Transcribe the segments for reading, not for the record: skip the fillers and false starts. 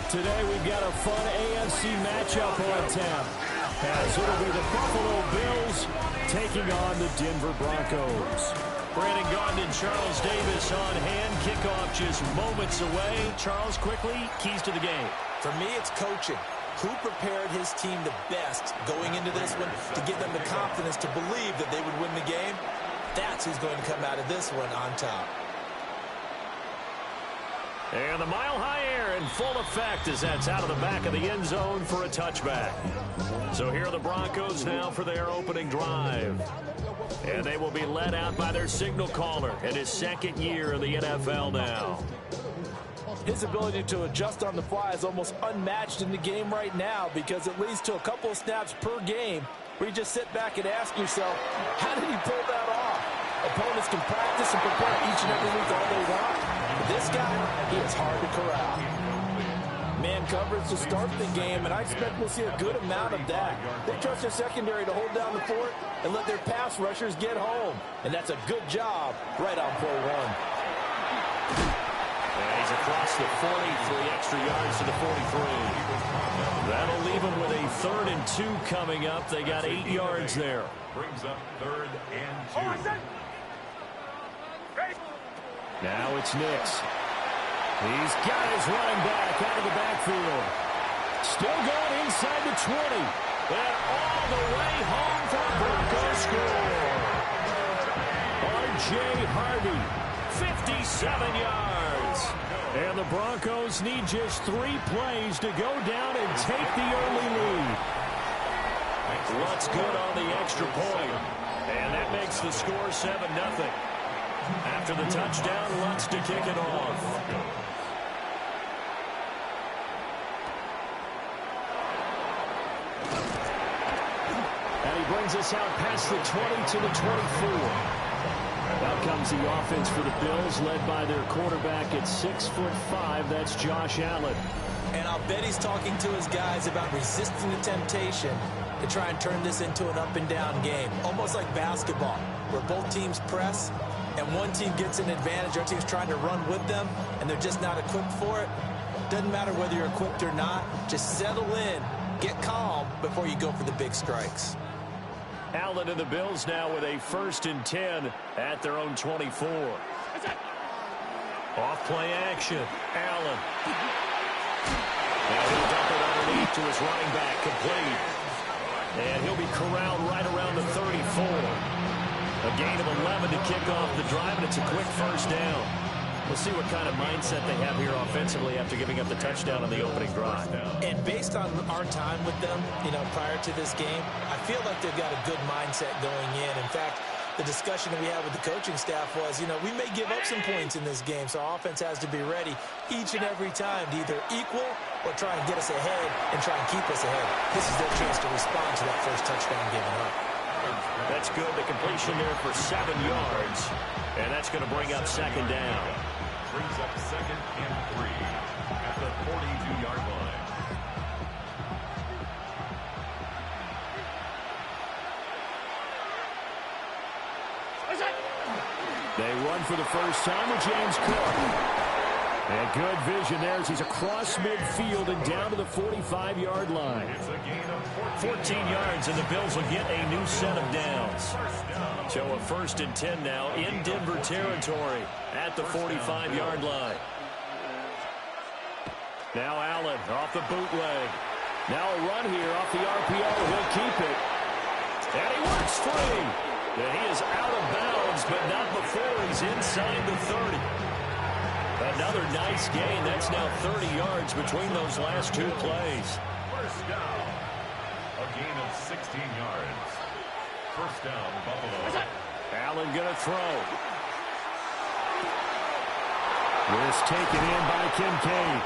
Today we've got a fun AFC matchup on tap, as it'll be the Buffalo Bills taking on the Denver Broncos. Brandon Gaudin and Charles Davis on hand. Kickoff just moments away. Charles, quickly, keys to the game. For me, it's coaching. Who prepared his team the best going into this one to give them the confidence to believe that they would win the game? That's who's going to come out of this one on top. And the mile-high air in full effect as that's out of the back of the end zone for a touchback. So here are the Broncos now for their opening drive. And they will be led out by their signal caller in his second year in the NFL now. His ability to adjust on the fly is almost unmatched in the game right now because it leads to a couple of snaps per game where you just sit back and ask yourself, how did he pull that off? Opponents can practice and prepare each and every week all they want. But this guy, he is hard to corral. Man coverage to start the game, and I expect we'll see a good amount of that. They trust their secondary to hold down the fort and let their pass rushers get home. And that's a good job right on play one. And he's across the 40, 3 extra yards to the 43. That'll leave him with a 3rd and 2 coming up. They got 8 yards there. Brings up 3rd and 2. Now it's Nix. He's got his running back out of the backfield. Still going inside the 20. And all the way home for a Broncos score. R.J. Harvey, 57 yards. And the Broncos need just 3 plays to go down and take the early lead. Lutz good on the extra point. And that makes the score 7-0. After the touchdown, Lutz to kick it off. And he brings us out past the 20 to the 24. Out comes the offense for the Bills, led by their quarterback at 6'5". That's Josh Allen. And I'll bet he's talking to his guys about resisting the temptation to try and turn this into an up-and-down game. Almost like basketball, where both teams press, and one team gets an advantage, our team's trying to run with them, and they're just not equipped for it. Doesn't matter whether you're equipped or not. Just settle in, get calm before you go for the big strikes. Allen and the Bills now with a 1st and 10 at their own 24. Off-play action. Allen. Now he'll dump it underneath to his running back, complete. And he'll be corralled right around the 34. A gain of 11 to kick off the drive, and it's a quick 1st down. We'll see what kind of mindset they have here offensively after giving up the touchdown on the opening drive. And based on our time with them, prior to this game, I feel like they've got a good mindset going in. In fact, the discussion that we had with the coaching staff was, we may give up some points in this game, so our offense has to be ready each and every time to either equal or try and get us ahead and try and keep us ahead. This is their chance to respond to that first touchdown given up. That's good. The completion there for 7 yards, and that's going to bring up 2nd down. Brings up 2nd and 3 at the 42-yard line. They run for the first time with James Cook. And good vision there as he's across midfield and down to the 45-yard line. 14 yards, and the Bills will get a new set of downs. So a 1st and 10 now in Denver territory at the 45-yard line. Now Allen off the bootleg. Now a run here off the RPO. He'll keep it. And he works free. And he is out of bounds, but not before he's inside the 30. Another nice gain. That's now 30 yards between those last 2 plays. 1st down. A gain of 16 yards. 1st down, Buffalo. Allen going to throw. This taken in by Kincaid.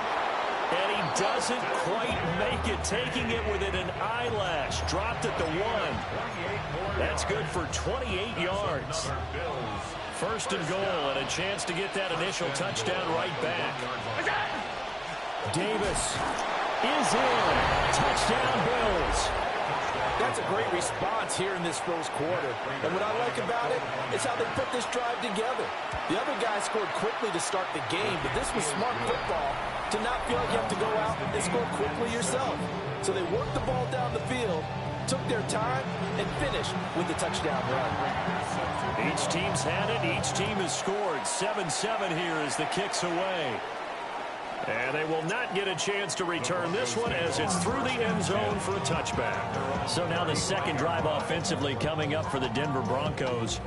And he doesn't quite make it, taking it within an eyelash. Dropped at the 1. That's good for 28 yards. 1st and goal, and a chance to get that initial touchdown right back. Davis is in. Touchdown, Bills. That's a great response here in this first quarter. And what I like about it is how they put this drive together. The other guy scored quickly to start the game, but this was smart football to not feel like you have to go out and score quickly yourself. So they worked the ball down the field, took their time, and finished with the touchdown run. Each team's had it. Each team has scored. 7-7 here as the kick's away. And they will not get a chance to return this one as it's through the end zone for a touchback. So now the second drive offensively coming up for the Denver Broncos.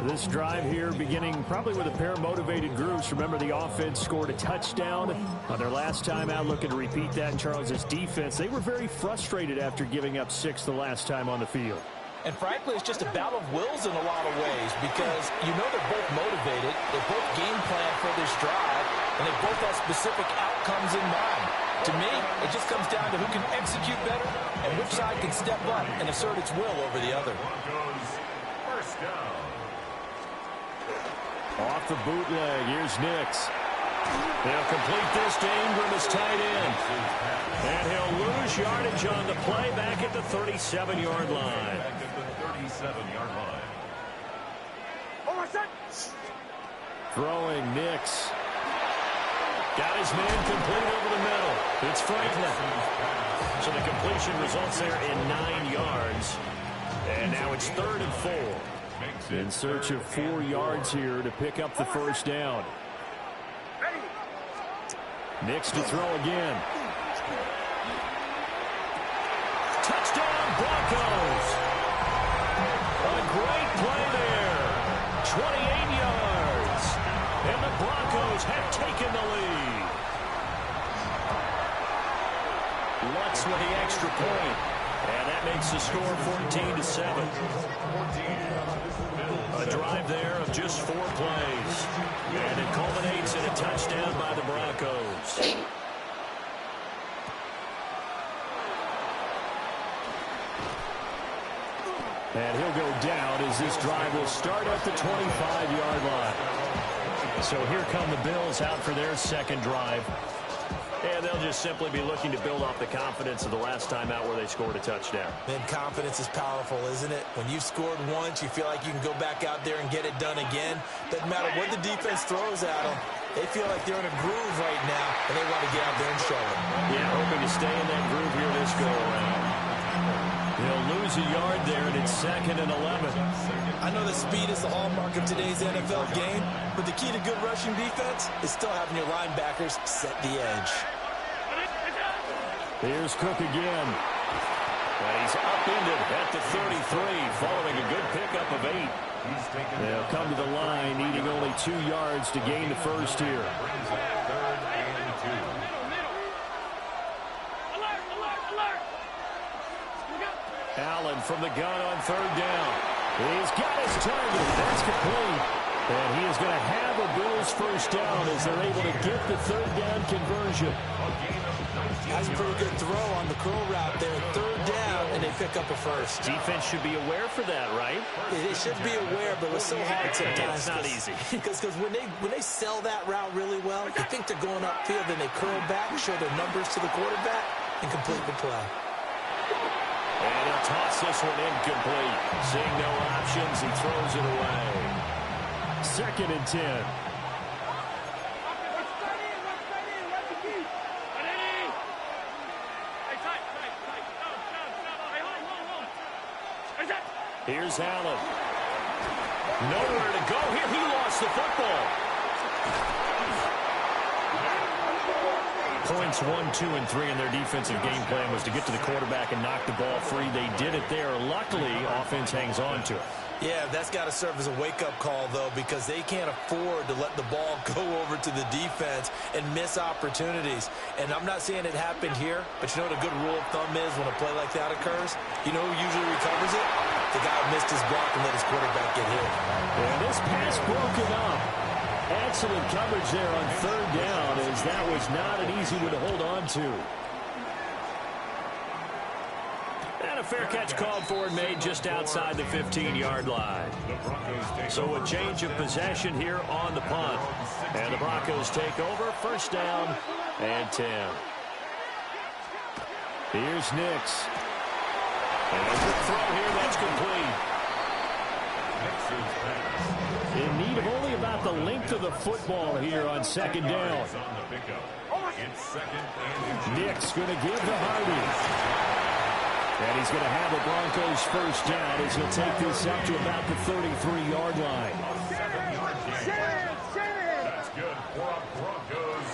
This drive here beginning probably with a pair of motivated groups. Remember, the offense scored a touchdown on their last time out. Looking to repeat that in Charles's defense. They were very frustrated after giving up 6 the last time on the field. And frankly, it's just a battle of wills in a lot of ways because you know they're both motivated. They both game plan for this drive, and they both have specific outcomes in mind. To me, it just comes down to who can execute better and which side can step up and assert its will over the other. First down. Off the bootleg, here's Nix. They'll complete this to Ingram as tight end. And he'll lose yardage on the play back at the 37-yard line. Back at the 37-yard line. Throwing Nix. Got his man complete over the middle. It's Franklin. So the completion results there in 9 yards. And now it's 3rd and 4. In search of 4 yards here to pick up the first down. Nix to throw again. Touchdown, Broncos. A great play there. 28 yards. And the Broncos have taken the lead. Lutz with the extra point. And that makes the score 14-7. A drive there of just 4 plays. And it culminates in a touchdown by the Broncos. And he'll go down as this drive will start at the 25-yard line. So here come the Bills out for their second drive. And they'll just simply be looking to build off the confidence of the last time out where they scored a touchdown. And confidence is powerful, isn't it? When you've scored once, you feel like you can go back out there and get it done again. Doesn't matter what the defense throws at them. They feel like they're in a groove right now, and they want to get out there and show it. Yeah, hoping to stay in that groove here this go-around. They'll lose a yard there, and it's 2nd and 11. I know that speed is the hallmark of today's NFL game, but the key to good rushing defense is still having your linebackers set the edge. Here's Cook again. And he's upended at the 33, following a good pickup of 8. They'll come to the line, needing only 2 yards to gain the first here. Allen from the gun on 3rd down. He's got his target. That's complete. And he is going to have a Bills first down as they're able to get the 3rd down conversion. That's a pretty good throw on the curl route there. 3rd down, and they pick up a first. Defense should be aware for that, right? They should be aware, but it's so hard sometimes. It's not easy. Because when they sell that route really well, they think they're going upfield, then they curl back, show their numbers to the quarterback, and complete the play. And he'll toss this one incomplete. Seeing no options, he throws it away. 2nd and 10. Here's Allen. Nowhere to go here. He lost the football. Points 1, 2, and 3 in their defensive game plan was to get to the quarterback and knock the ball free. They did it there. Luckily, offense hangs on to it. Yeah, that's got to serve as a wake-up call, though, because they can't afford to let the ball go over to the defense and miss opportunities. And I'm not saying it happened here, but you know what a good rule of thumb is when a play like that occurs? You know who usually recovers it? The guy who missed his block and let his quarterback get hit. And this pass broken up. Excellent coverage there on 3rd down, as that was not an easy one to hold on to. And a fair catch called for and made just outside the 15-yard line. So a change of possession here on the punt. And the Broncos take over, 1st down and 10. Here's Nix. And a good throw here. That's complete. In need of only about the length of the football here on second down. Nick's going to give to Hardy. And he's going to have the Broncos first down as he'll take this up to about the 33-yard line. That's good for Broncos.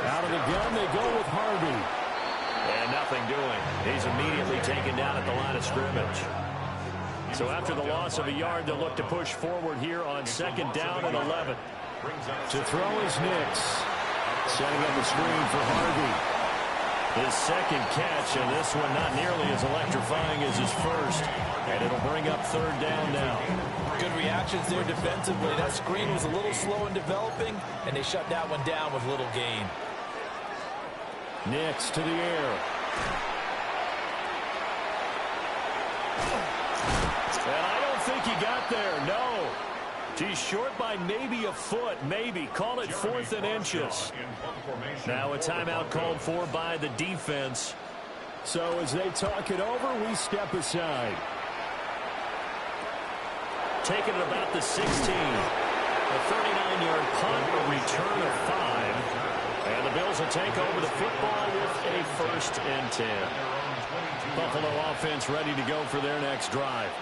Out of the gun, they go with Hardy. And nothing doing. He's immediately taken down at the line of scrimmage. So after the loss of a yard, they'll look to push forward here on second down and 11. To throw is Nix. Setting up the screen for Hardy. His second catch, and this one not nearly as electrifying as his first. And it'll bring up third down now. Good reactions there defensively. That screen was a little slow in developing, and they shut that one down with little gain. Nix to the air. And I don't think he got there, no. He's short by maybe a foot, maybe. Call it 4th and inches. Now a timeout called for by the defense. So as they talk it over, we step aside. Taking it about the 16. A 39-yard punt, a return of 5. And the Bills will take over the football with a 1st and 10. Buffalo offense ready to go for their next drive.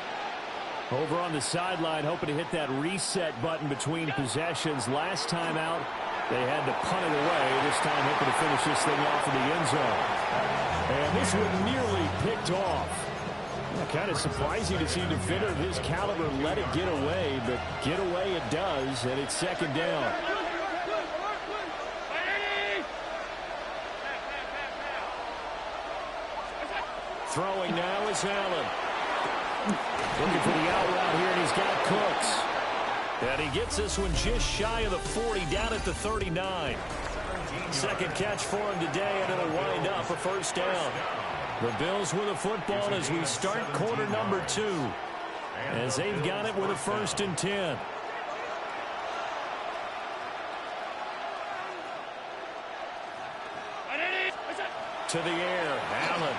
Over on the sideline, hoping to hit that reset button between possessions. Last time out, they had to punt it away. This time, hoping to finish this thing off in the end zone. And this one nearly picked off. Kind of surprising to see a defender of his caliber let it get away, but get away it does, and it's second down. Throwing now is Allen. Looking for the out route here, and he's got Cooks. And he gets this one just shy of the 40, down at the 39. Second catch for him today, and it'll wind up a first down. The Bills with the football as we start quarter number 2. As they've got it with a 1st and 10. To the air, Allen.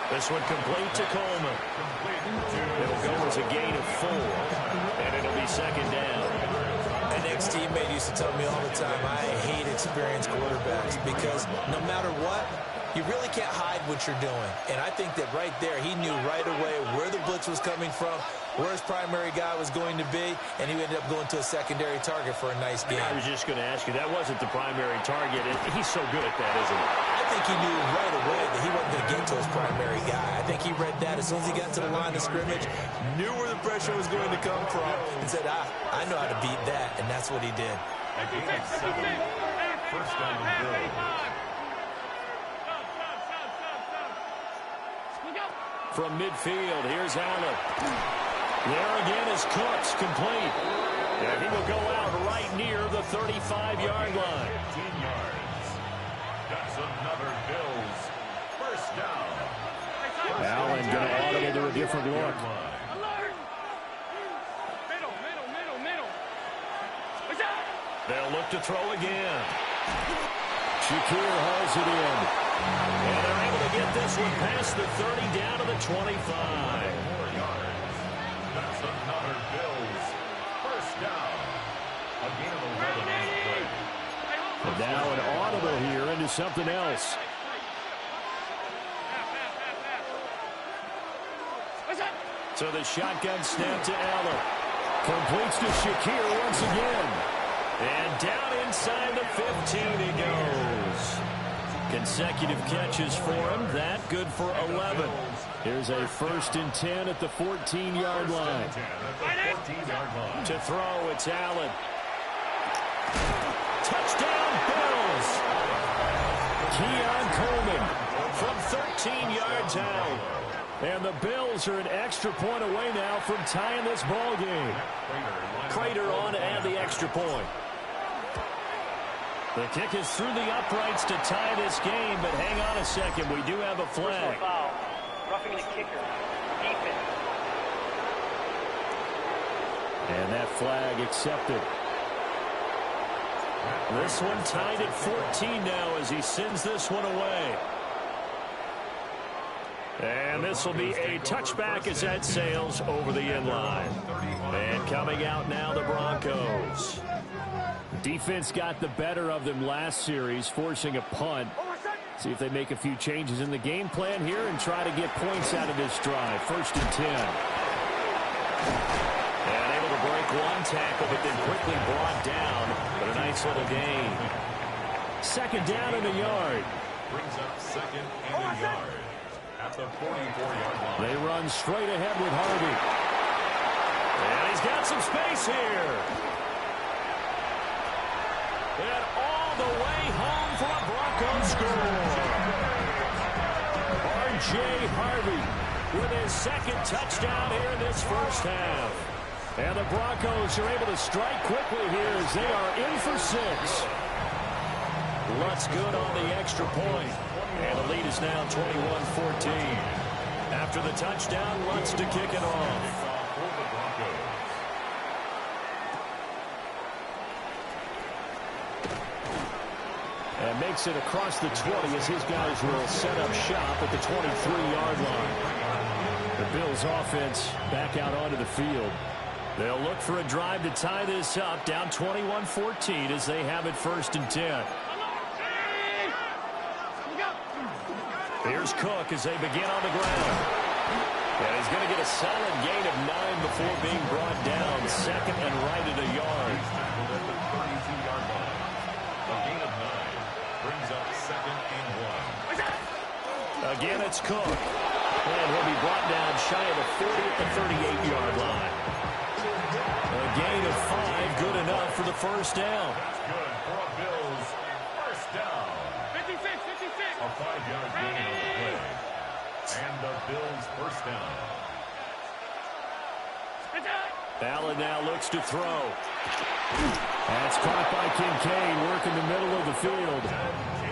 This one complete to Coleman. It'll go as a gain of 4, and it'll be second down. An ex-teammate used to tell me all the time, I hate experienced quarterbacks because no matter what, you really can't hide what you're doing. And I think that right there, he knew right away where the blitz was coming from, where his primary guy was going to be, and he ended up going to a secondary target for a nice game. I was just going to ask you, that wasn't the primary target. He's so good at that, isn't he? I think he knew right away that he wasn't going to get to his primary guy. I think he read that as soon as he got to the line of scrimmage, knew where the pressure was going to come from, and said, I know how to beat that, and that's what he did. A gain of 7. First down Bills. From midfield, here's Allen. There again is Cooks, complete. And he will go out right near the 35-yard line. 15 yards. That's another Bills first down. Allen going to audible to a different look. They'll look to throw again. Shakir hauls it in. And they're able to get this one past the 30 down to the 25. 4 yards. That's another Bills first down. A gain of 11 on the play. And now an audible here into something else. So the shotgun snap to Allen. Completes to Shakir once again. And down inside the 15 he goes. Consecutive catches for him. That good for 11. Here's a 1st and 10 at the 14-yard line. To throw, it's Allen. Touchdown, Bills. Keon Coleman from 13 yards out. And the Bills are an extra point away now from tying this ball game. Prater on to add the extra point. The kick is through the uprights to tie this game, but hang on a second. We do have a flag. Foul. Roughing the kicker. Defense. And that flag accepted. This one tied at 14 now as he sends this one away. And this will be a touchback as that sails over the end line. And coming out now, the Broncos. Defense got the better of them last series, forcing a punt. See if they make a few changes in the game plan here and try to get points out of this drive. 1st and 10. And able to break one tackle, but then quickly brought down. But a nice little gain. 2nd down and a yard. Brings up 2nd and a yard at the 44-yard line. They run straight ahead with Harvey. And he's got some space here. And all the way home for a Broncos score. R.J. Harvey with his 2nd touchdown here in this first half. And the Broncos are able to strike quickly here as they are in for 6. Lutz good on the extra point. And the lead is now 21-14. After the touchdown, Lutz to kick it off. And makes it across the 20 as his guys will set up shop at the 23-yard line. The Bills offense back out onto the field. They'll look for a drive to tie this up, down 21-14 as they have it 1st and 10. Here's Cook as they begin on the ground. And he's going to get a solid gain of 9 before being brought down. 2nd and right at a yard. A gain of 9 brings up 2nd and 1. Again, it's Cook. And he'll be brought down shy of the 40 at the 38-yard line. A gain of 5, good enough for the 1st down. That's good for a Bills 1st down. 56, 56. A 5-yard gain on the play. And the Bills 1st down. Allen now looks to throw. That's caught by Kincaid, working the middle of the field.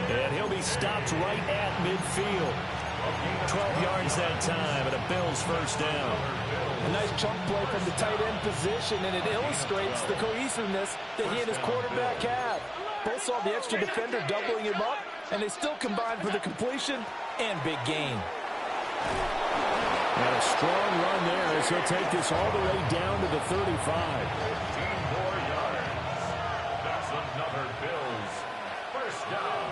And he'll be stopped right at midfield. 12 yards that time, and a Bills 1st down. A nice chunk play from the tight end position, and it illustrates the cohesiveness that he and his quarterback have. Both saw the extra defender doubling him up, and they still combined for the completion and big gain. And a strong run there as he'll take this all the way down to the 35. 15 more yards. That's another Bills 1st down.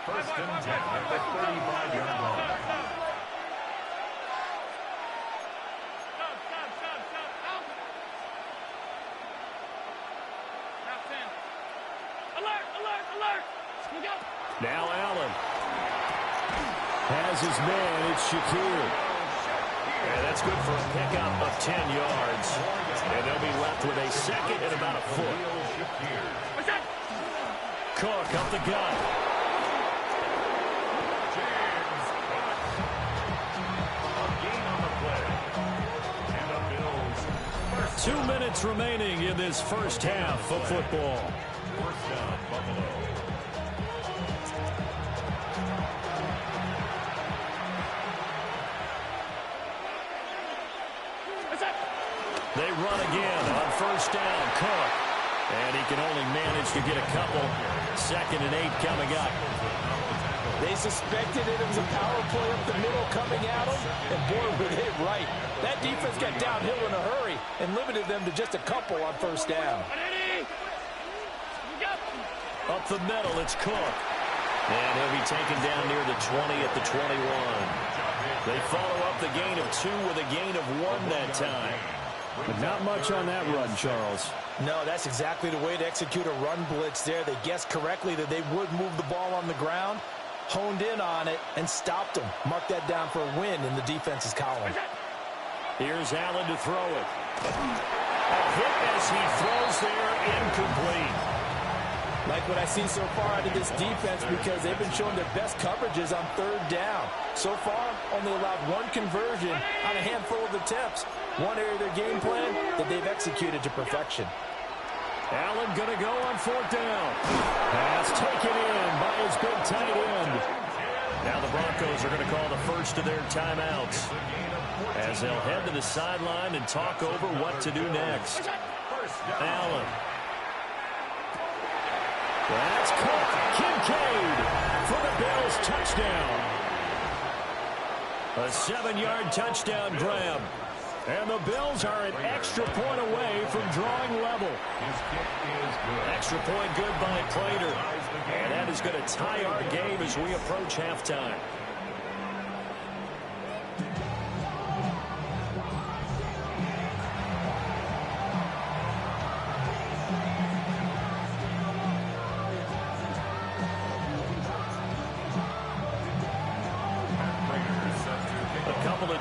1st and 10 at the 35-yard line. Now Allen. Has his man, it's Shakir. And that's good for a pickup of 10 yards. And they'll be left with a 2nd and about a foot. Cook up the gut. 2 minutes remaining in this 1st half of football. 1st down, Buffalo. They run again on 1st down. Cook. And he can only manage to get a couple. 2nd and 8 coming up. They suspected it was a power play up the middle coming at them, and boy, were they right. That defense got downhill in a hurry and limited them to just a couple on 1st down. Up the middle, it's Cook. And he'll be taken down near the 20 at the 21. They follow up the gain of 2 with a gain of 1 that time. But not much on that run, Charles. No, that's exactly the way to execute a run blitz there. They guessed correctly that they would move the ball on the ground, honed in on it, and stopped them. Mark that down for a win in the defense's column. Here's Allen to throw it. A hit as he throws there, incomplete. Like what I've seen so far out of this defense, because they've been showing their best coverages on 3rd down. So far, only allowed 1 conversion on a handful of attempts. One area of their game plan that they've executed to perfection. Allen going to go on 4th down. Pass taken in by his big tight end. Now the Broncos are going to call the first of their timeouts as they'll head to the sideline and talk over what to do next. Allen. That's Cook. Kincaid for the Bills touchdown. A 7-yard touchdown grab. And the Bills are an extra point away from drawing level. His kick is good. Extra point good by Prater. And that is going to tie our game as we approach halftime.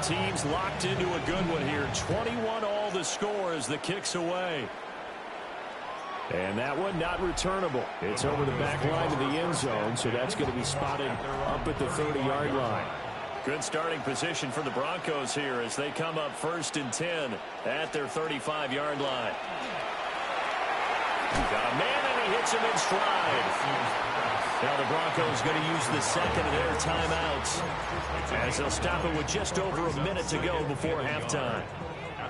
Teams locked into a good one here. 21-all the score as the kick's away. And that one not returnable. It's over the back line of the end zone, so that's going to be spotted up at the 30-yard line. Good starting position for the Broncos here as they come up 1st and 10 at their 35-yard line. Got a man and he hits him in stride. Now the Broncos going to use the second of their timeouts as they'll stop it with just over a minute to go before halftime.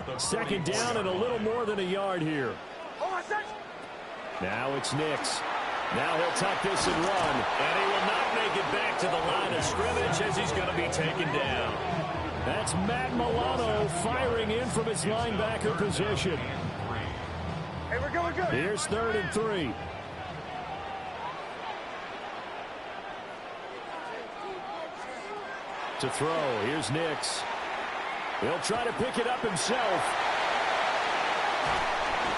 2nd down and a little more than a yard here. Now it's Nix. Now he'll tuck this and run. And he will not make it back to the line of scrimmage as he's going to be taken down. That's Matt Milano firing in from his linebacker position. Hey, we're going good. Here's 3rd and 3. To throw. Here's Nix. He'll try to pick it up himself.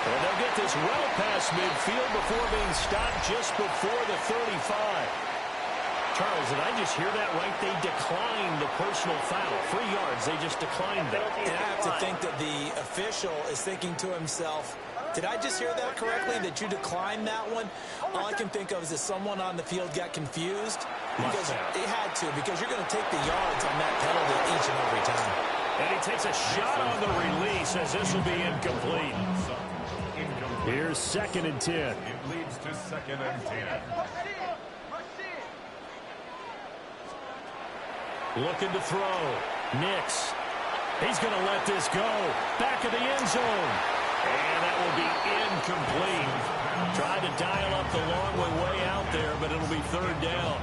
And they'll get this well past midfield before being stopped just before the 35. Charles, did I just hear that right? They declined the personal foul. 3 yards. They just declined that. And I have to think that the official is thinking to himself, did I just hear that correctly, that you declined that one? All I can think of is that someone on the field got confused. Because it had to, because you're going to take the yards on that penalty each and every time. And he takes a shot on the release as this will be incomplete. Here's 2nd and 10. It leads to 2nd and 10. Looking to throw. Nix. He's going to let this go. Back of the end zone. And that will be incomplete. Tried to dial up the long way out there, but it'll be 3rd down.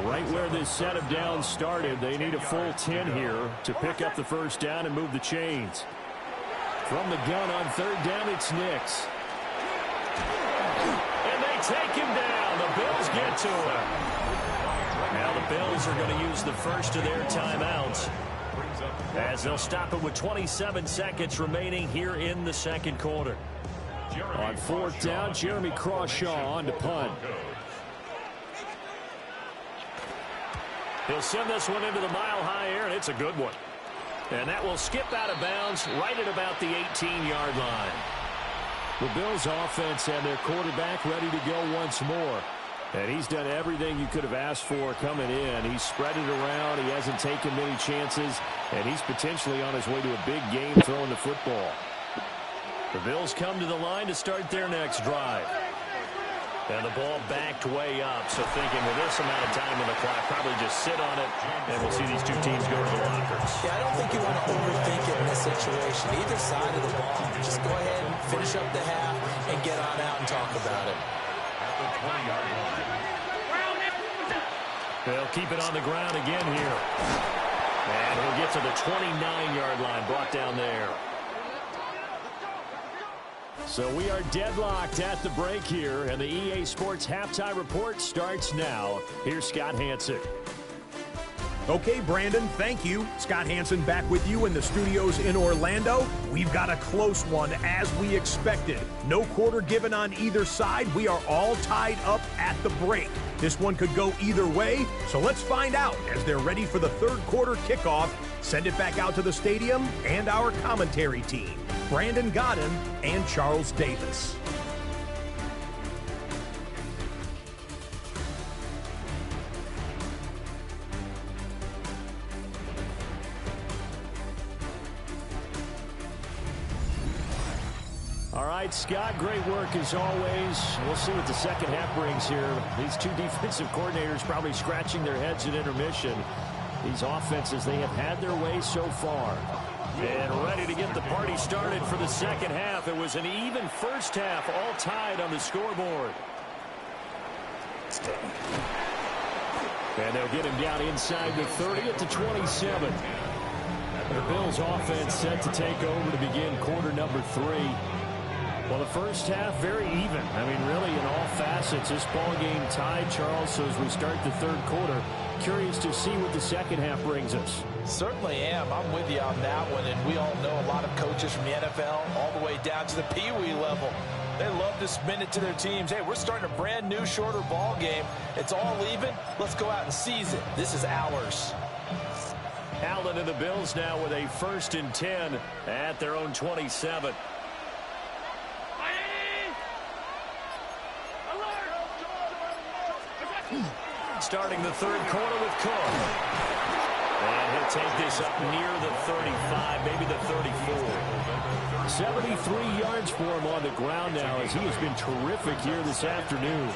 Right where this set of downs started, they need a full 10 here to pick up the 1st down and move the chains. From the gun on 3rd down, it's Nix. And they take him down. The Bills get to him. Now the Bills are going to use the first of their timeouts as they'll stop it with 27 seconds remaining here in the 2nd quarter. On 4th down, Jeremy Crawshaw on to punt. He'll send this one into the mile-high air, and it's a good one. And that will skip out of bounds right at about the 18-yard line. The Bills offense and their quarterback ready to go once more. And he's done everything you could have asked for coming in. He's spread it around. He hasn't taken many chances. And he's potentially on his way to a big game throwing the football. The Bills come to the line to start their next drive. And the ball backed way up. So thinking with this amount of time on the clock, probably just sit on it. And we'll see these two teams go to the lockers. Yeah, I don't think you want to overthink it in this situation. Either side of the ball, just go ahead and finish up the half and get on out and talk about it. At the 20-yard line. They'll keep it on the ground again here. And he'll get to the 29-yard line, brought down there. So we are deadlocked at the break here, and the EA Sports Halftime Report starts now. Here's Scott Hanson. Okay, Brandon, thank you. Scott Hanson back with you in the studios in Orlando. We've got a close one, as we expected. No quarter given on either side. We are all tied up at the break. This one could go either way, so let's find out as they're ready for the 3rd quarter kickoff. Send it back out to the stadium and our commentary team, Brandon Godden and Charles Davis. All right, Scott, great work as always. We'll see what the second half brings here. These two defensive coordinators probably scratching their heads at intermission. These offenses, they have had their way so far. And ready to get the party started for the second half. It was an even first half, all tied on the scoreboard. And they'll get him down inside the 30 at the 27. The Bills offense set to take over to begin quarter number 3. Well, the first half, very even. I mean, really, in all facets, this ball game tied, Charles. So as we start the third quarter, curious to see what the second half brings us. Certainly am. I'm with you on that one. And we all know a lot of coaches from the NFL all the way down to the Pee-wee level. They love to spin it to their teams. Hey, we're starting a brand new, shorter ball game. It's all even. Let's go out and seize it. This is ours. Allen and the Bills now with a 1st and 10 at their own 27. Starting the third quarter with Cook. And he'll take this up near the 35, maybe the 34. 73 yards for him on the ground now as he has been terrific here this afternoon.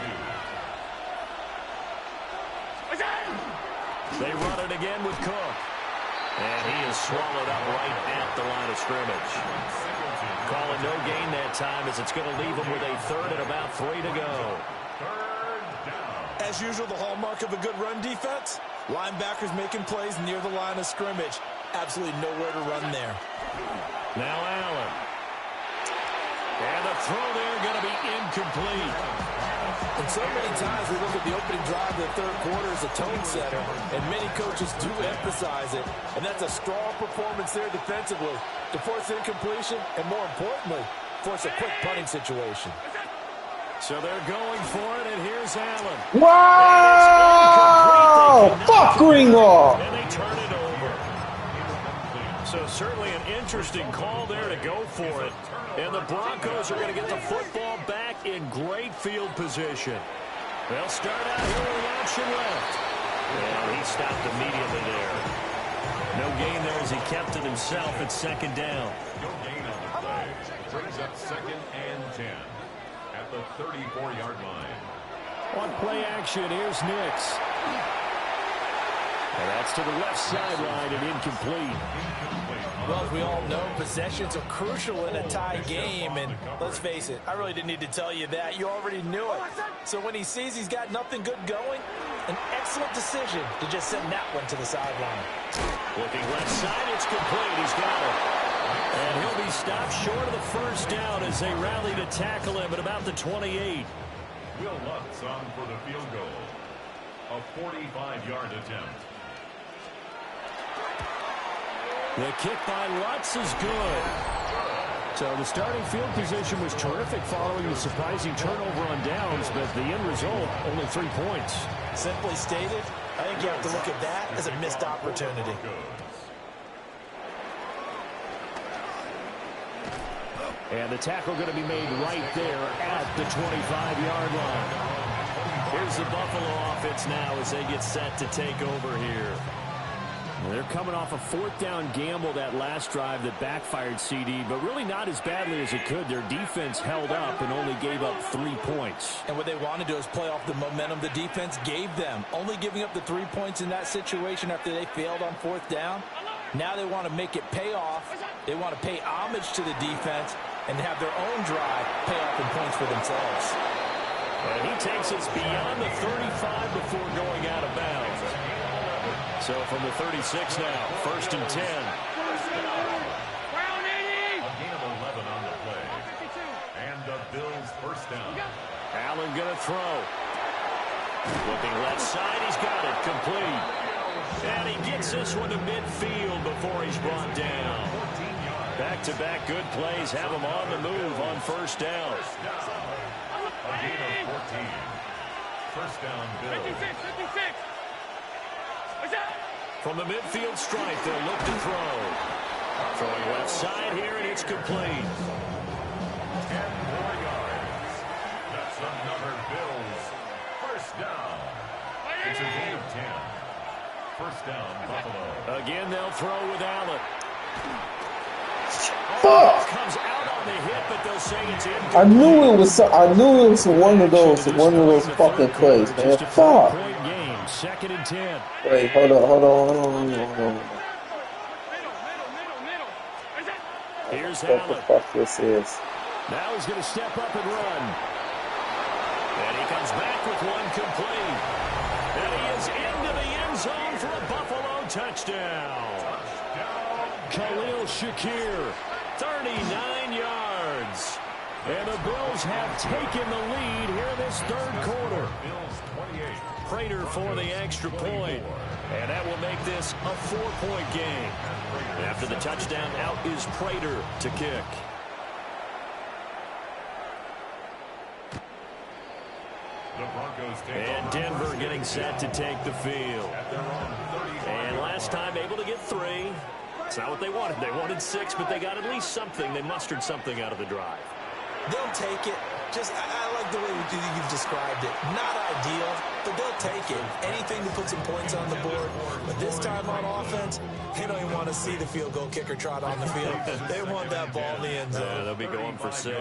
They run it again with Cook. And he is swallowed up right at the line of scrimmage. Calling no gain that time as it's going to leave him with a 3rd and about 3 to go. As usual, the hallmark of a good run defense, linebackers making plays near the line of scrimmage. Absolutely nowhere to run there. Now Allen. And the throw there going to be incomplete. And so many times we look at the opening drive of the third quarter as a tone setter, and many coaches do emphasize it. And that's a strong performance there defensively to force incompletion and, more importantly, force a quick punting situation. So they're going for it, and here's Allen. Wow! Fuck Ringo! And they turn it over. So certainly an interesting call there to go for it. And the Broncos are going to get the football back in great field position. They'll start out here with the option left. And he stopped immediately there. No gain there as he kept it himself at 2nd down. No gain on the play. Brings up 2nd and 10. At the 34-yard line. On play action, here's Nix. And that's to the left sideline and incomplete. Well, as we all know, possessions are crucial in a tie game. And let's face it, I really didn't need to tell you that. You already knew it. So when he sees he's got nothing good going, an excellent decision to just send that one to the sideline. Looking left side, it's complete. He's got it. And he'll be stopped short of the 1st down as they rally to tackle him at about the 28. Will Lutz on for the field goal. A 45-yard attempt. The kick by Lutz is good. So the starting field position was terrific following the surprising turnover on downs, but the end result, only 3 points. Simply stated, I think you have to look at that as a missed opportunity. And the tackle going to be made right there at the 25-yard line. Here's the Buffalo offense now as they get set to take over here. Well, they're coming off a 4th down gamble that last drive that backfired CD, but really not as badly as it could. Their defense held up and only gave up 3 points. And what they want to do is play off the momentum the defense gave them. Only giving up the 3 points in that situation after they failed on 4th down. Now they want to make it pay off. They want to pay homage to the defense and have their own drive pay off in points for themselves. And he takes us beyond the 35 before going out of bounds. So from the 36 now, 1st and 10. A gain of 11 on the play. And the Bills 1st down. Allen going to throw. Looking left side, he's got it, complete. And he gets this one to midfield before he's brought down. Back-to-back good plays have him on the move on 1st down. A gain of 14. 1st down, Bills. From the midfield stripe, they'll look to throw. Throwing left side here, and it's complete. 10 more yards. That's another Bills 1st down. It's a gain of 10. 1st down, Buffalo. Again, they'll throw with Allen. Fuck! Comes out on the hit, but they'll say it's incomplete. I knew it was one of those fucking plays, man. Fuck! 2nd and 10. Wait, hold on. Here's What the Allen. fuck this is? Now he's going to step up and run. And he comes back with one complete. And he is into the touchdown. Khalil Shakir, 39 yards. And the Bills have taken the lead here in this third quarter. Prater for the extra point. And that will make this a 4-point game. After the touchdown, out is Prater to kick. And Denver getting set to take the field. And last time able to get 3. It's not what they wanted. They wanted 6, but they got at least something. They mustered something out of the drive. They'll take it. I like the way you've described it. Not ideal, but they'll take it. Anything to put some points on the board. But this time on offense, they don't even want to see the field goal kicker trot on the field. They want that ball in the end zone. They'll be going for 6.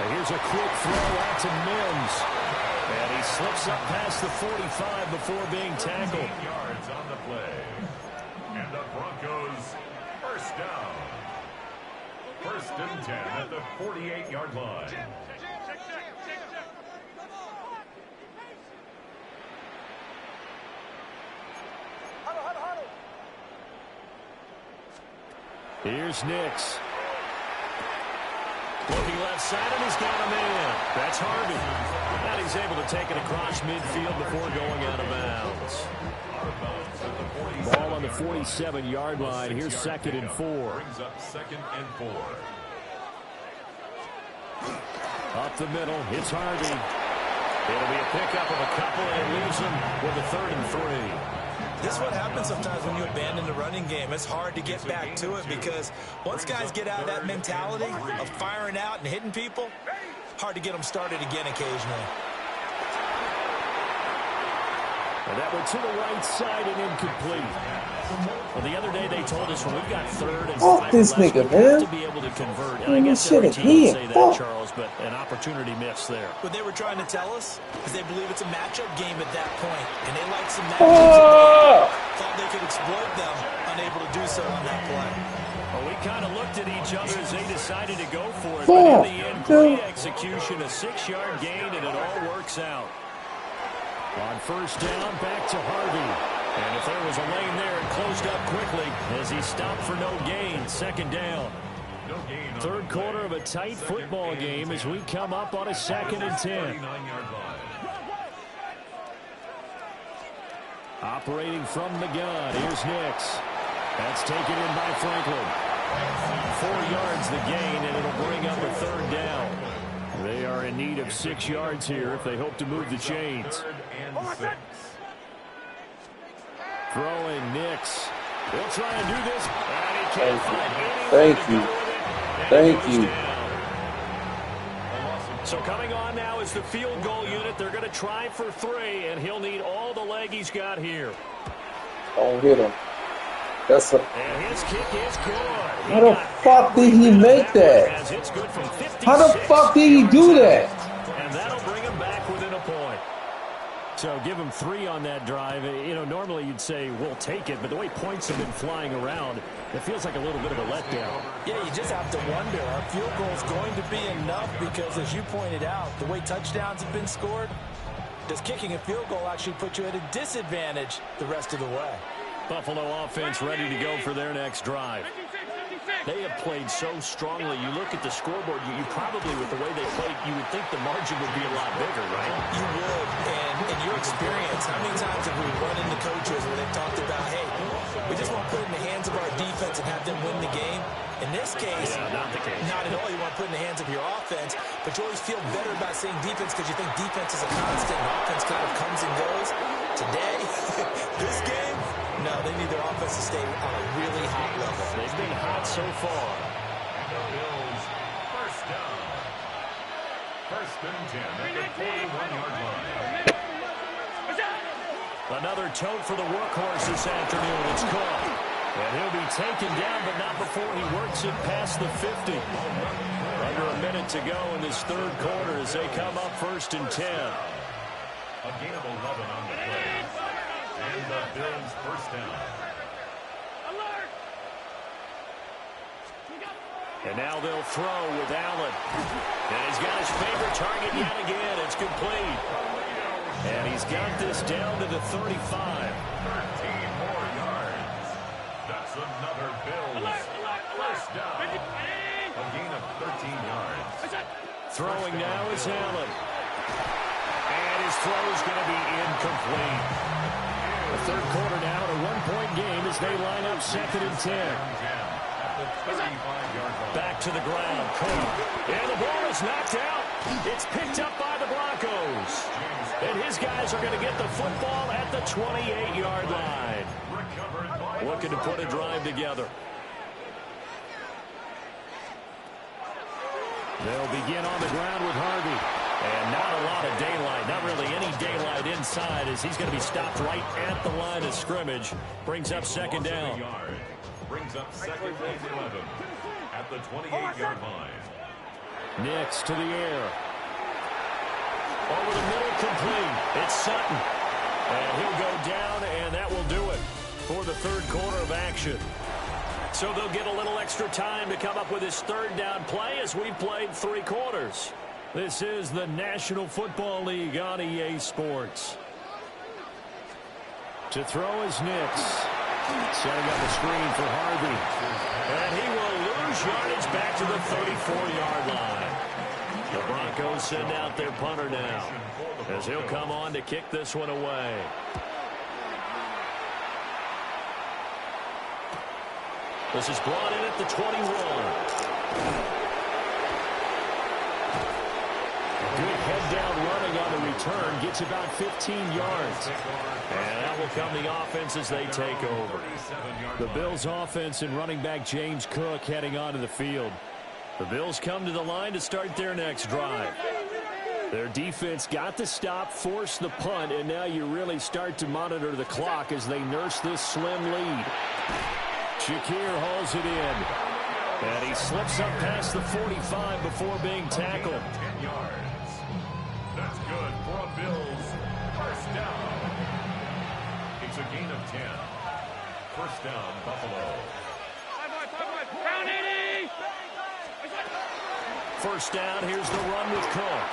Here's a quick throw out to Mims. And he slips up past the 45 before being tackled. 15 yards on the play. And the Broncos first down. First and 10 at the 48-yard line. Here's Nix. Looking left side, and he's got him in. That's Harvey. And he's able to take it across midfield before going out of bounds. Ball on the 47-yard line. Here's 2nd and 4. Brings up 2nd and 4. Up the middle, it's Harvey. It'll be a pickup of a couple, and it leaves him with a 3rd and 3. This is what happens sometimes when you abandon the running game. It's hard to get back to it because once guys get out of that mentality of firing out and hitting people, hard to get them started again occasionally. And that went to the right side and incomplete. Well, the other day they told us when we got 3rd and 5 this nigga, man. to be able to convert. And I guess every team would say that, Charles, but an opportunity missed there. What they were trying to tell us is they believe it's a matchup game at that point, and they like some matchups. Thought they could exploit them, unable to do so on that play. Well, we kind of looked at each other as they decided to go for it, but in the end, great execution, a 6-yard gain, and it all works out. On first down, back to Harvey. And if there was a lane there, it closed up quickly as he stopped for no gain. 2nd down. Third quarter of a tight football game as we come up on a 2nd and 10. Operating from the gun, here's Nix. That's taken in by Franklin. 4 yards the gain, and it'll bring up a 3rd down. They are in need of 6 yards here if they hope to move the chains. Throwing Nix. He'll try and do this. And he can't find anyone. Thank you. So coming on now is the field goal unit. They're going to try for 3, and he'll need all the leg he's got here. Don't hit him. That's a. And his kick is good. How the fuck did he make that? How the fuck did he do that? And that'll bring him back within a point. So give him 3 on that drive. You know, normally you'd say, we'll take it, but the way points have been flying around, it feels like a little bit of a letdown. Yeah, you just have to wonder, are field goals going to be enough? Because as you pointed out, the way touchdowns have been scored, does kicking a field goal actually put you at a disadvantage the rest of the way? Buffalo offense ready to go for their next drive. They have played so strongly. You look at the scoreboard, you probably, with the way they played, you would think the margin would be a lot bigger, right? You would. And in your experience, how many times have we run into coaches where they've talked about, hey, we just want to put it in the hands of our defense and have them win the game? In this case, not the case. Not at all. You want to put it in the hands of your offense, but you always feel better about saying defense because you think defense is a constant and offense kind of comes and goes. Today, this game, no, they need their offense to stay on a really hot level. They've been hot so far. And the Bills first down. First and 10 at the 41-yard line. Another tote for the workhorse this afternoon. It's caught. And he'll be taken down, but not before he works it past the 50. Under a minute to go in this third quarter as they come up 1st and 10. A gain of 11 on the play. And the Bills first down. And now they'll throw with Allen. And he's got his favorite target yet again. It's complete. And he's got this down to the 35. 13 more yards. That's another Bills. First down. A gain of 13 yards. Throwing now is Allen. And his throw is going to be incomplete. The third quarter now, a one-point game as they line up 2nd and 10. Back to the ground. Cook. And the ball is knocked out. It's picked up by the Broncos. And his guys are going to get the football at the 28-yard line. Looking to put a drive together. They'll begin on the ground with Harvey. And not a lot of daylight, not really any daylight inside as he's going to be stopped right at the line of scrimmage. Brings up 2nd down. Brings up 2nd and 11 at the 28-yard line. Nix to the air. Over the middle, complete. It's Sutton. And he'll go down, and that will do it for the third quarter of action. So they'll get a little extra time to come up with his third down play as we've played 3 quarters. This is the National Football League on EA Sports. To throw is Nix. Setting up a screen for Harvey. And he will lose yardage back to the 34-yard line. The Broncos send out their punter now as he'll come on to kick this one away. This is brought in at the 21. Good head-down running on the return. Gets about 15 yards. And that will come the offense as they take over. The Bills' offense and running back James Cook heading onto the field. The Bills come to the line to start their next drive. Their defense got the stop, forced the punt, and now you really start to monitor the clock as they nurse this slim lead. Shakir hauls it in. And he slips up past the 45 before being tackled. 10 yards. That's good for a Bills first down. It's a gain of 10. First down, Buffalo. First down, here's the run with Cook.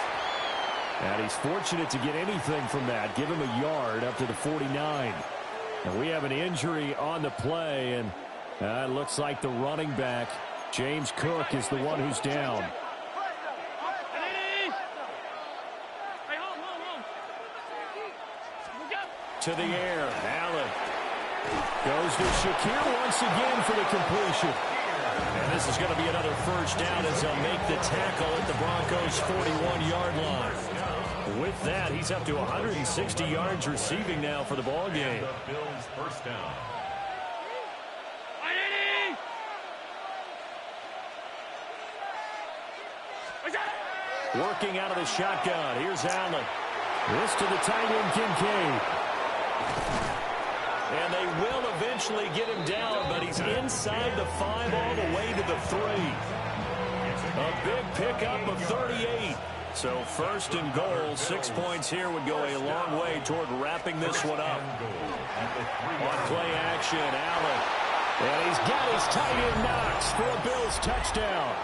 And he's fortunate to get anything from that. Give him a yard up to the 49. And we have an injury on the play, and it looks like the running back, James Cook, is the one who's down. To the air, Allen goes to Shakir once again for the completion. And this is going to be another first down as they'll make the tackle at the Broncos' 41-yard line. With that, he's up to 160 yards receiving now for the ball game. The Bills first down. Working out of the shotgun. Here's Allen. This to the tight end, Kincaid. And they will eventually get him down, but he's inside the 5 all the way to the 3. A big pickup of 38. So first and goal, 6 points here would go a long way toward wrapping this one up. On play action, Allen. And he's got his tight end Knox for a Bills touchdown.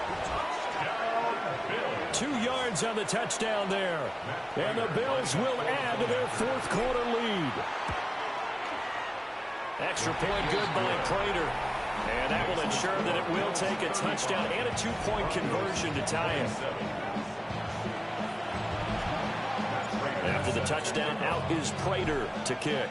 2 yards on the touchdown there. And the Bills will add to their fourth quarter lead. Extra point good by Prater. And that will ensure that it will take a touchdown and a 2-point conversion to tie it. After the touchdown, out is Prater to kick.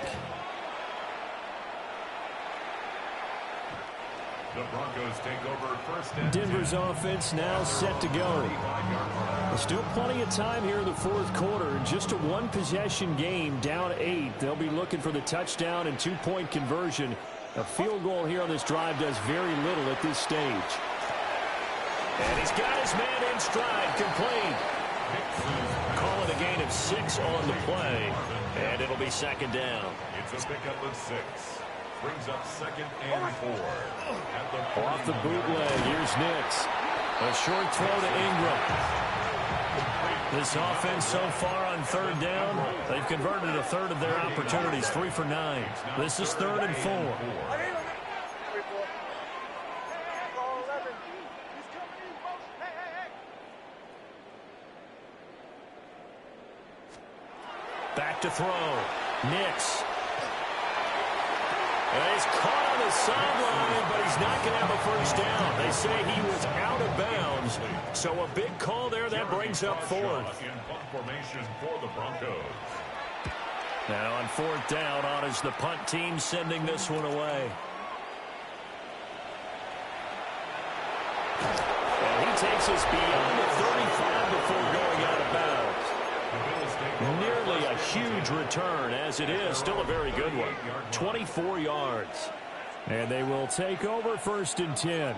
The Broncos take over first and Denver's offense now set to go. There's still plenty of time here in the fourth quarter. Just a one-possession game, down 8. They'll be looking for the touchdown and 2-point conversion. A field goal here on this drive does very little at this stage. And he's got his man in stride, complete. Call it a gain of 6 on the play, and it'll be second down. It's a pickup of 6. Brings up second and 4. Off the bootleg, here's Nix. A short throw to Ingram. This offense so far on third down, they've converted a third of their opportunities, 3 for 9. This is 3rd and 4. Back to throw. Nix. And he's caught on the sideline, but he's not going to have a first down. They say he was out of bounds. So a big call there. That brings up fourth. In punt formation for the Broncos. Now on fourth down, on is the punt team sending this one away. And he takes us beyond the 35 before going out of bounds. Nearly a huge return. As it is, still a very good one. 24 yards. And they will take over 1st and 10.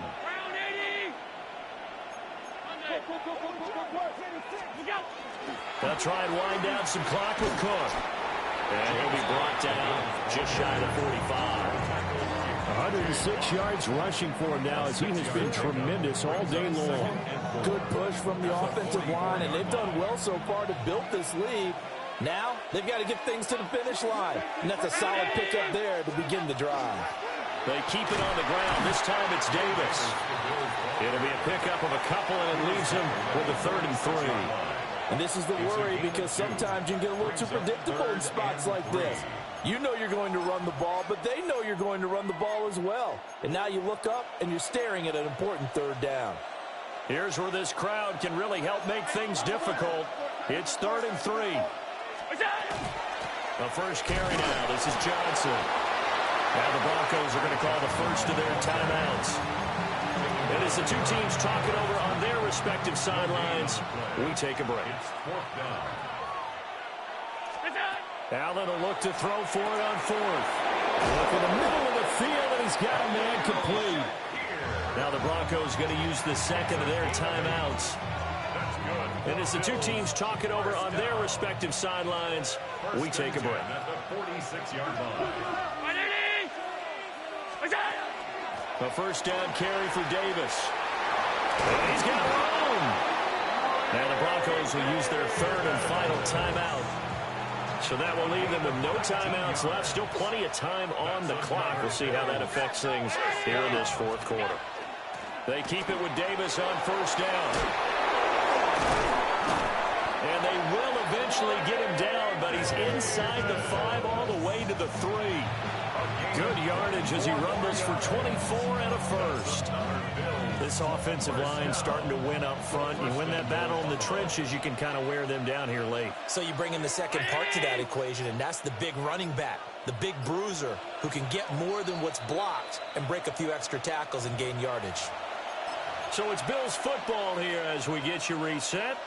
They'll try and wind down some clock with Cook. And he'll be brought down just shy of 45. 106 yards rushing for him now, as he has been tremendous all day long. Good push from the offensive line, and they've done well so far to build this lead. Now they've got to get things to the finish line, and that's a solid pickup there to begin the drive. They keep it on the ground. This time it's Davis. It'll be a pickup of a couple, and it leaves him with a 3rd and 3. And this is the worry, because sometimes you can get a little too predictable in spots like this. You know you're going to run the ball, but they know you're going to run the ball as well. And now you look up, and you're staring at an important 3rd down. Here's where this crowd can really help make things difficult. It's 3rd and 3. The first carry now. This is Johnson. Now the Broncos are going to call the first of their timeouts. And as the two teams talk it over on their respective sidelines, we take a break. Allen will look to throw for it on 4th. Look in the middle of the field, and he's got a man complete. Now the Broncos going to use the second of their timeouts. And as the two teams talk it over on their respective sidelines, we take a break. A first down carry for Davis. And he's got room. Now the Broncos will use their 3rd and final timeout. So that will leave them with no timeouts left. Still plenty of time on the clock. We'll see how that affects things here in this 4th quarter. They keep it with Davis on first down. And they will eventually get him down, but he's inside the 5 all the way to the 3. Good yardage as he rumbles for 24 and a first. This offensive line starting to win up front. You win that battle in the trenches, you can kind of wear them down here late. So you bring in the second part to that equation, and that's the big running back, the big bruiser, who can get more than what's blocked and break a few extra tackles and gain yardage. So it's Bills football here as we get you reset.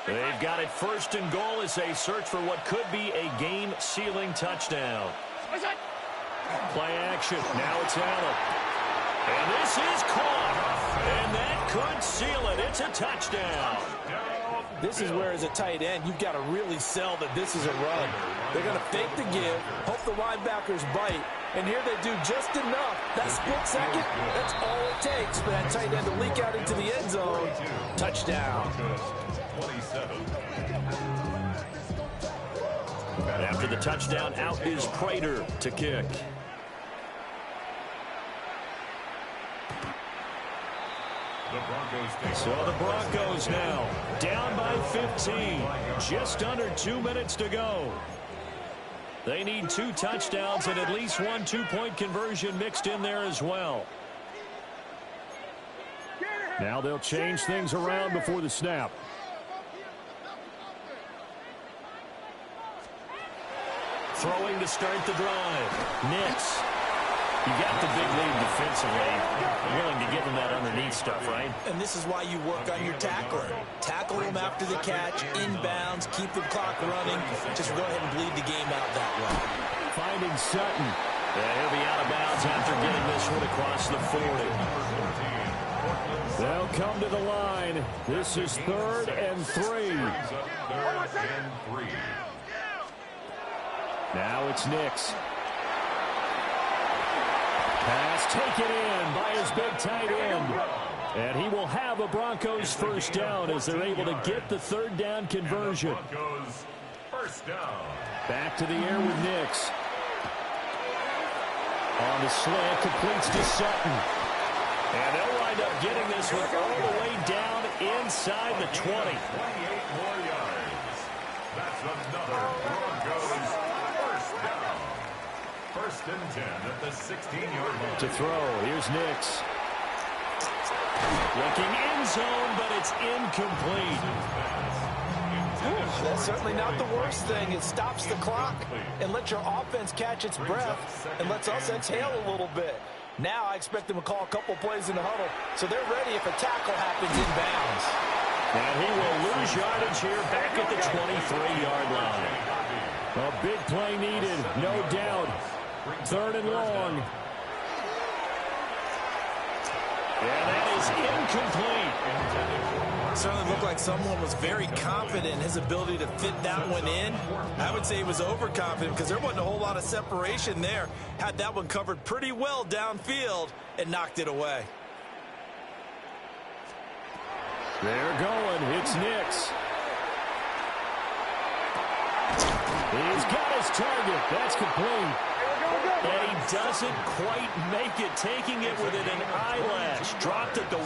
They've got it 1st and goal as they search for what could be a game-sealing touchdown. Play action. Now it's Allen. And this is caught. And that could seal it. It's a touchdown. This is where, as a tight end, you've got to really sell that this is a run. They're going to fake the give, hope the linebackers bite, and here they do just enough. That split second, that's all it takes for that tight end to leak out into the end zone. Touchdown. After the touchdown, out is Prater to kick. So the Broncos now down by 15. Just under 2 minutes to go. They need 2 touchdowns and at least 1 two-point conversion mixed in there as well. Now they'll change things around before the snap. Throwing to start the drive. Nix. You got the big lead defensively. Willing to give him that underneath stuff, right? And this is why you work on your tackling. Tackle him after the catch, inbounds, keep the clock running. Just go ahead and bleed the game out that way. Finding Sutton. Yeah, he'll be out of bounds after getting this one across the 40. They'll come to the line. This is 3rd and 3. Now it's Nix. Pass taken in by his big tight end. And he will have a Broncos first down as they're able to get the 3rd down conversion. Back to the air with Nix. On the slant, completes to Sutton. And they'll wind up getting this one all the way down inside the 20. 28 more yards. That's another First and 10 at the 16-yard line. To throw, here's Nix. Looking end zone, but it's incomplete. That's certainly not the worst thing. It stops the clock and lets your offense catch its breath and lets us exhale a little bit. Now I expect them to call a couple plays in the huddle, so they're ready if a tackle happens inbounds. And he will lose yardage here back at the 23-yard line. A big play needed, no doubt. Third and long. And that is incomplete. It certainly looked like someone was very confident in his ability to fit that one in. I would say he was overconfident because there wasn't a whole lot of separation there. Had that one covered pretty well downfield and knocked it away. They're going. It's Nix. He's got his target. That's complete. And he doesn't quite make it, taking it within an eyelash. Dropped at the 1.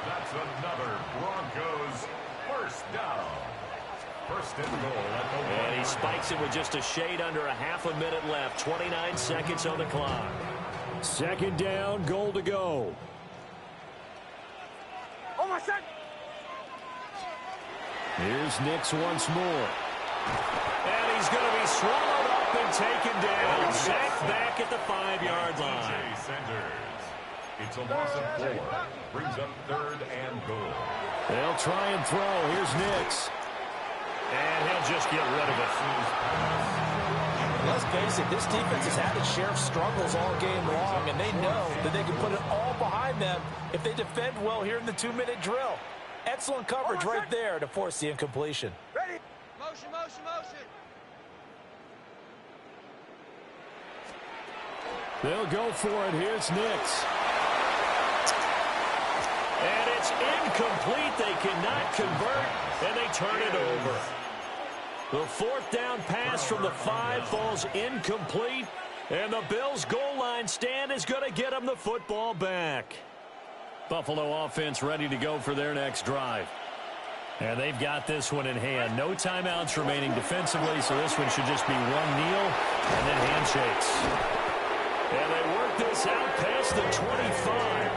That's another Broncos first down. First and goal at the 1. And he spikes it with just a shade under a half a minute left. 29 seconds on the clock. Second down, goal to go. Oh, my son! Here's Nix once more. And he's going to be swallowed up and taken down. Sacked back at the 5-yard line. It's a loss of 4. Brings up third and goal. They'll try and throw. Here's Nix. And he'll just get rid of it. Let's face it, this defense has had its share of struggles all game long, and they know that they can put it all behind them if they defend well here in the 2-minute drill. Excellent coverage right there to force the incompletion. Ready? Motion, motion, motion. They'll go for it. Here's Nix. And it's incomplete. They cannot convert, and they turn it over. The fourth down pass from the 5 falls incomplete, and the Bills' goal line stand is going to get them the football back. Buffalo offense ready to go for their next drive. And they've got this one in hand. No timeouts remaining defensively, so this one should just be one kneel and then handshakes. And they work this out past the 25.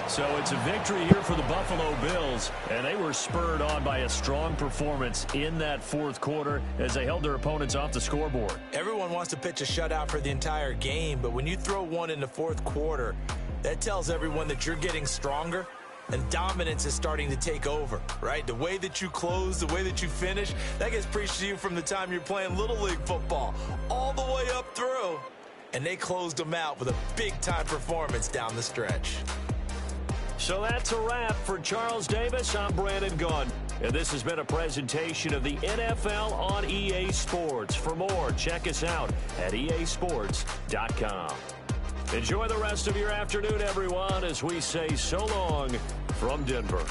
So it's a victory here for the Buffalo Bills, and they were spurred on by a strong performance in that fourth quarter as they held their opponents off the scoreboard. Everyone wants to pitch a shutout for the entire game, but when you throw one in the fourth quarter, that tells everyone that you're getting stronger and dominance is starting to take over, right? The way that you close, the way that you finish, that gets preached to you from the time you're playing Little League football all the way up through. And they closed them out with a big-time performance down the stretch. So that's a wrap for Charles Davis. I'm Brandon Gunn. And this has been a presentation of the NFL on EA Sports. For more, check us out at easports.com. Enjoy the rest of your afternoon, everyone, as we say so long from Denver.